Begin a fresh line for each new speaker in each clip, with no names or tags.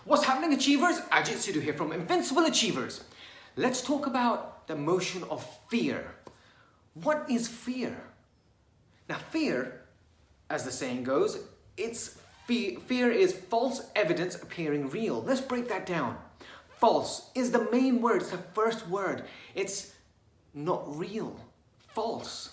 What's happening, Achievers? Ajit Sidhu here from Invincible Achievers. Let's talk about the emotion of fear. What is fear? Now, fear, as the saying goes, fear is false evidence appearing real. Let's break that down. False is the main word, it's the first word. It's not real. False.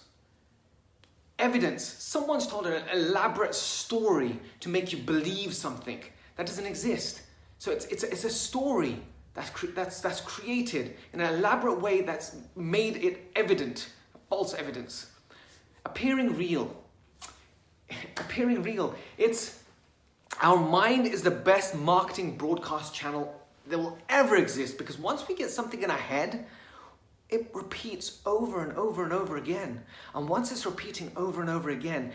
Evidence. Someone's told an elaborate story to make you believe something that doesn't exist. So it's a story that's created in an elaborate way that's made it evident. False evidence. Appearing real. Appearing real. Our mind is the best marketing broadcast channel that will ever exist, because once we get something in our head, it repeats over and over and over again. And once it's repeating over and over again,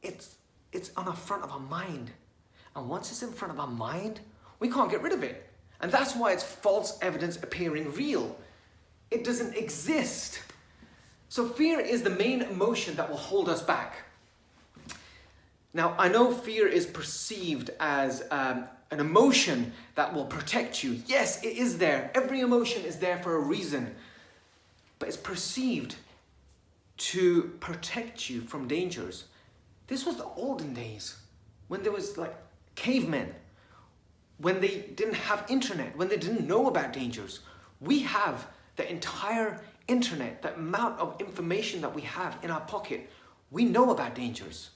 it's on the front of our mind. And once it's in front of our mind, we can't get rid of it. And that's why it's false evidence appearing real. It doesn't exist. So fear is the main emotion that will hold us back. Now, I know fear is perceived as an emotion that will protect you. Yes, it is there. Every emotion is there for a reason. But it's perceived to protect you from dangers. This was the olden days, when there was like cavemen, when they didn't have internet, when they didn't know about dangers. We have the entire internet, the amount of information that we have in our pocket. We know about dangers.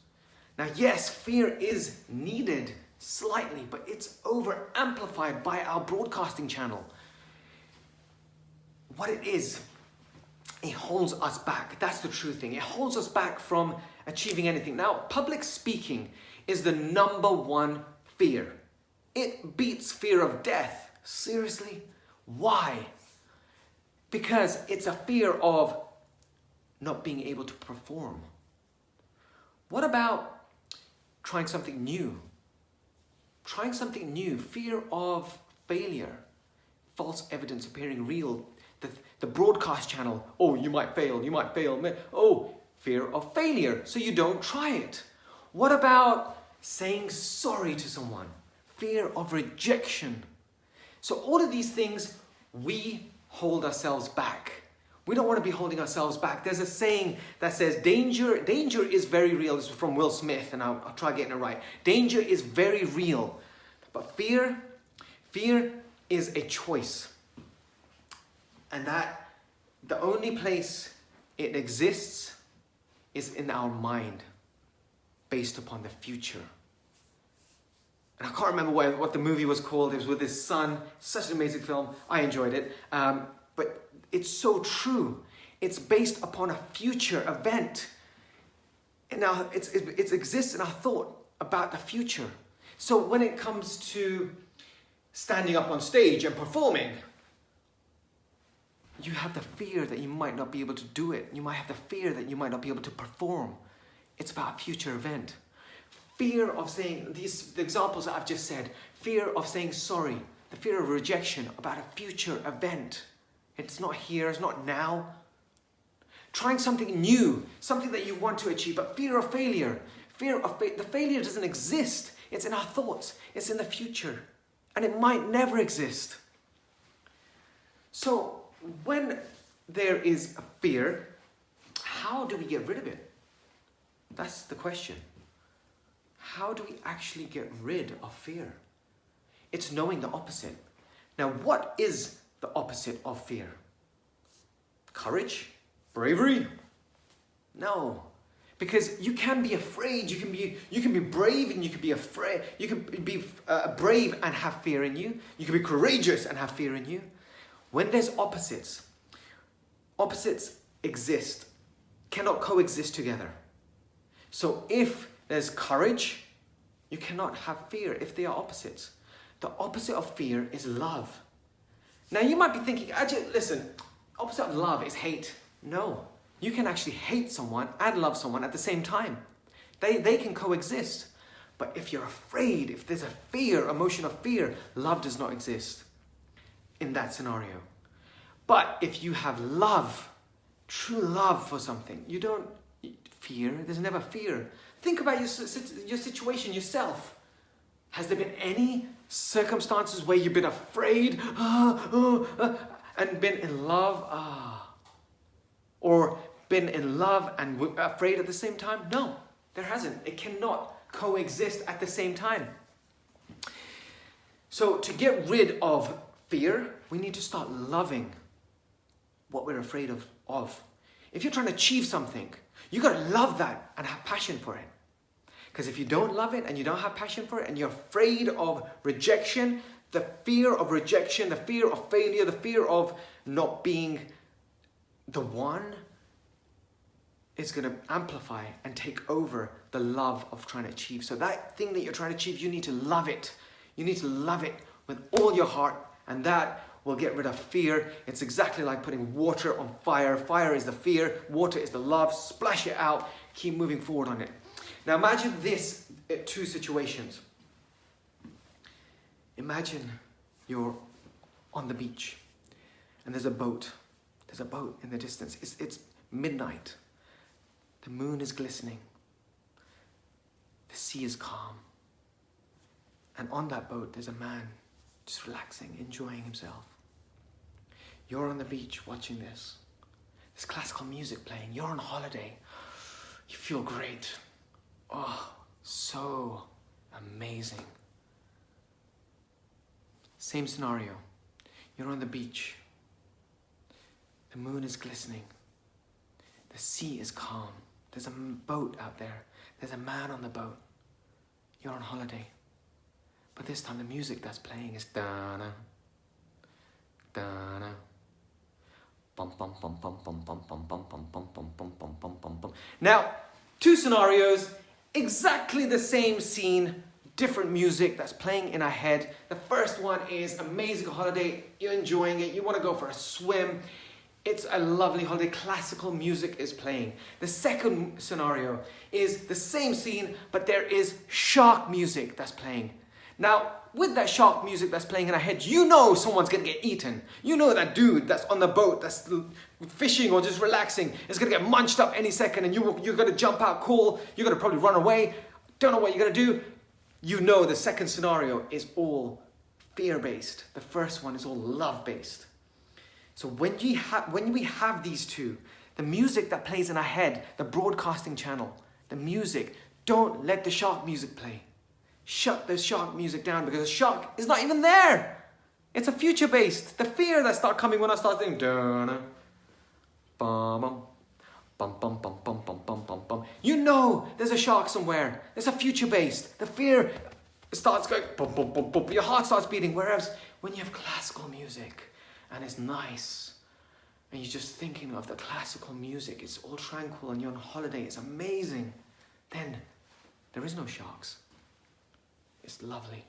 Now, yes, fear is needed slightly, but it's over amplified by our broadcasting channel. What it is, it holds us back. That's the true thing. It holds us back from achieving anything. Now, public speaking is the number one fear. It beats fear of death. Seriously? Why? Because it's a fear of not being able to perform. What about trying something new? Trying something new, fear of failure, false evidence appearing real, the broadcast channel, oh, you might fail, oh, fear of failure, so you don't try it. What about saying sorry to someone? Fear of rejection. So all of these things, we hold ourselves back. We don't want to be holding ourselves back. There's a saying that says, danger is very real. This is from Will Smith, and I'll try getting it right. Danger is very real. But fear is a choice. And that the only place it exists is in our mind, based upon the future. And I can't remember what the movie was called. It was with his son. Such an amazing film. I enjoyed it. But it's so true. It's based upon a future event. And now it exists in our thought about the future. So when it comes to standing up on stage and performing, you have the fear that you might not be able to do it. You might have the fear that you might not be able to perform. It's about a future event. Fear of saying, the examples that I've just said, fear of saying sorry, the fear of rejection about a future event. It's not here, it's not now. Trying something new, something that you want to achieve, but fear of failure. The failure doesn't exist. It's in our thoughts, it's in the future, and it might never exist. So when there is a fear, how do we get rid of it? That's the question. How do we actually get rid of fear? It's knowing the opposite. Now, what is the opposite of fear? Courage? Bravery? No. Because you can be afraid, you can be brave and you can be afraid. You can be brave and have fear in you. You can be courageous and have fear in you. When there's opposites exist, cannot coexist together. So if there's courage, you cannot have fear if they are opposites. The opposite of fear is love. Now you might be thinking, Ajit, listen, opposite of love is hate. No, you can actually hate someone and love someone at the same time. They can coexist. But if you're afraid, if there's a fear, emotion of fear, love does not exist in that scenario. But if you have love, true love for something, you don't fear. There's never fear. Think about your situation yourself. Has there been any circumstances where you've been afraid and been in love? Or been in love and afraid at the same time? No, there hasn't. It cannot coexist at the same time. So to get rid of fear, we need to start loving what we're afraid of. If you're trying to achieve something, you got to love that and have passion for it. Because if you don't love it and you don't have passion for it and you're afraid of rejection, the fear of rejection, the fear of failure, the fear of not being the one is going to amplify and take over the love of trying to achieve. So that thing that you're trying to achieve, you need to love it. You need to love it with all your heart, and that will get rid of fear. It's exactly like putting water on fire. Fire is the fear, water is the love. Splash it out, keep moving forward on it. Now imagine this, two situations. Imagine you're on the beach and there's a boat. There's a boat in the distance. It's midnight. The moon is glistening. The sea is calm. And on that boat there's a man just relaxing, enjoying himself. You're on the beach watching this. There's classical music playing. You're on holiday. You feel great. Oh, so amazing. Same scenario. You're on the beach. The moon is glistening. The sea is calm. There's a boat out there. There's a man on the boat. You're on holiday. But this time the music that's playing is da-na, da-na, bum bum bum bum bum bum bum bum bum bum bum bum bum bum bum bum. Now, two scenarios, exactly the same scene, different music that's playing in our head. The first one is amazing holiday, you're enjoying it, you want to go for a swim. It's a lovely holiday, classical music is playing. The second scenario is the same scene, but there is shark music that's playing. Now, with that shark music that's playing in our head, you know someone's going to get eaten. You know that dude that's on the boat, that's fishing or just relaxing, is going to get munched up any second, and you're going to jump out cool. You're going to probably run away. Don't know what you're going to do. You know the second scenario is all fear-based. The first one is all love-based. So when we have these two, the music that plays in our head, the broadcasting channel, the music, don't let the shark music play. Shut the shark music down, because the shark is not even there. It's a future-based. The fear that starts coming when I start thinking, bum bum bum bum bum bum bum bum bum. You know there's a shark somewhere. It's a future-based. The fear starts going bum bum bum bum. Your heart starts beating. Whereas when you have classical music and it's nice, and you're just thinking of the classical music, it's all tranquil, and you're on holiday, it's amazing. Then there is no sharks. It's lovely.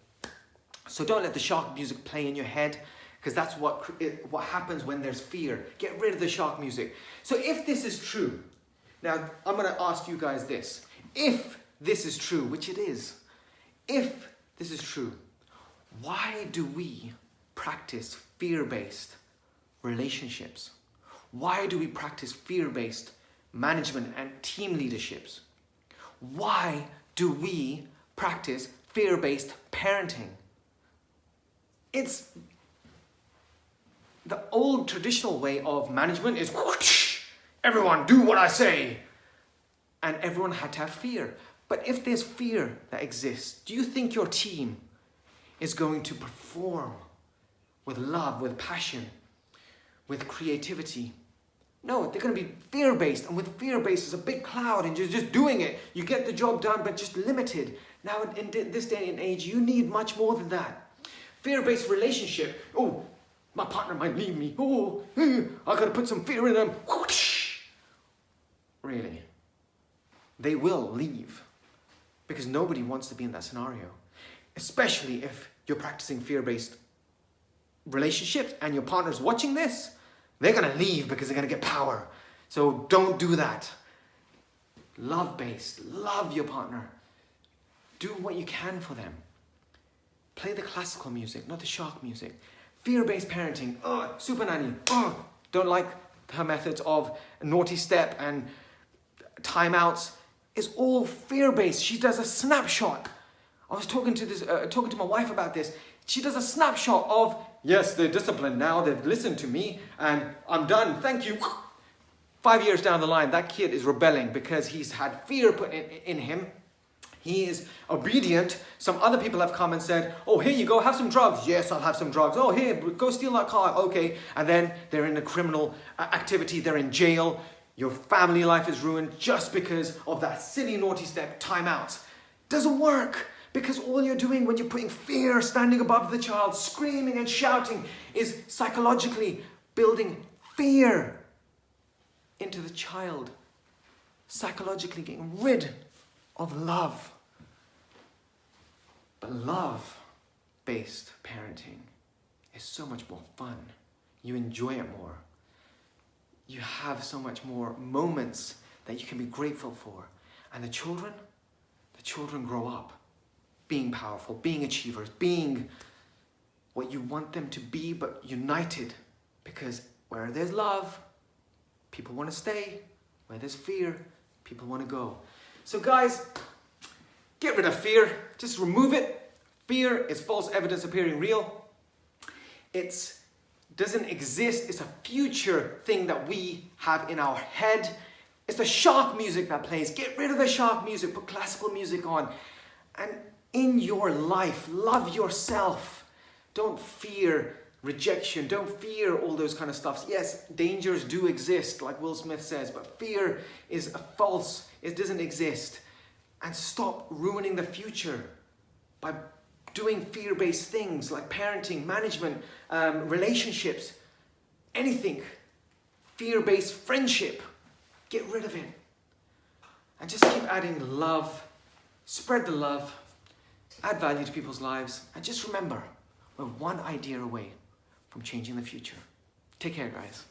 So don't let the shark music play in your head, because that's what happens when there's fear. Get rid of the shark music. So if this is true, now I'm going to ask you guys this. If this is true, which it is, if this is true, why do we practice fear-based relationships? Why do we practice fear-based management and team leaderships? Why do we practice fear-based parenting? It's the old traditional way of management is whoosh, everyone do what I say. And everyone had to have fear. But if there's fear that exists, do you think your team is going to perform with love, with passion, with creativity? No, they're going to be fear-based. And with fear-based, it's a big cloud and you're just doing it. You get the job done, but just limited. Now, in this day and age, you need much more than that. Fear-based relationship. Oh, my partner might leave me. Oh, I got to put some fear in them. Whoosh. Really? They will leave. Because nobody wants to be in that scenario. Especially if you're practicing fear-based relationships and your partner's watching this. They're going to leave because they're going to get power. So don't do that. Love-based. Love your partner. Do what you can for them. Play the classical music, not the shark music. Fear-based parenting. Oh, super nanny. Oh, don't like her methods of naughty step and timeouts. It's all fear-based. She does a snapshot. I was talking to my wife about this. She does a snapshot of, yes, they're disciplined now, they've listened to me, and I'm done, thank you. 5 years down the line, that kid is rebelling because he's had fear put in him. He is obedient. Some other people have come and said, oh, here you go, have some drugs. Yes, I'll have some drugs. Oh, here, go steal that car. Okay. And then they're in a criminal activity. They're in jail. Your family life is ruined just because of that silly naughty step, timeout. Doesn't work, because all you're doing when you're putting fear standing above the child, screaming and shouting, is psychologically building fear into the child. Psychologically getting rid of love. But love-based parenting is so much more fun. You enjoy it more. You have so much more moments that you can be grateful for. And the children grow up being powerful, being achievers, being what you want them to be, but united. Because where there's love, people want to stay. Where there's fear, people want to go. So guys, get rid of fear. Just remove it. Fear is false evidence appearing real. It doesn't exist. It's a future thing that we have in our head. It's the shark music that plays. Get rid of the shark music. Put classical music on. And in your life, love yourself. Don't fear rejection. Don't fear all those kind of stuff. Yes, dangers do exist, like Will Smith says, but fear is a false. It doesn't exist. And stop ruining the future by doing fear-based things like parenting, management, relationships, anything. Fear-based friendship. Get rid of it. And just keep adding love. Spread the love. Add value to people's lives. And just remember, we're one idea away from changing the future. Take care, guys.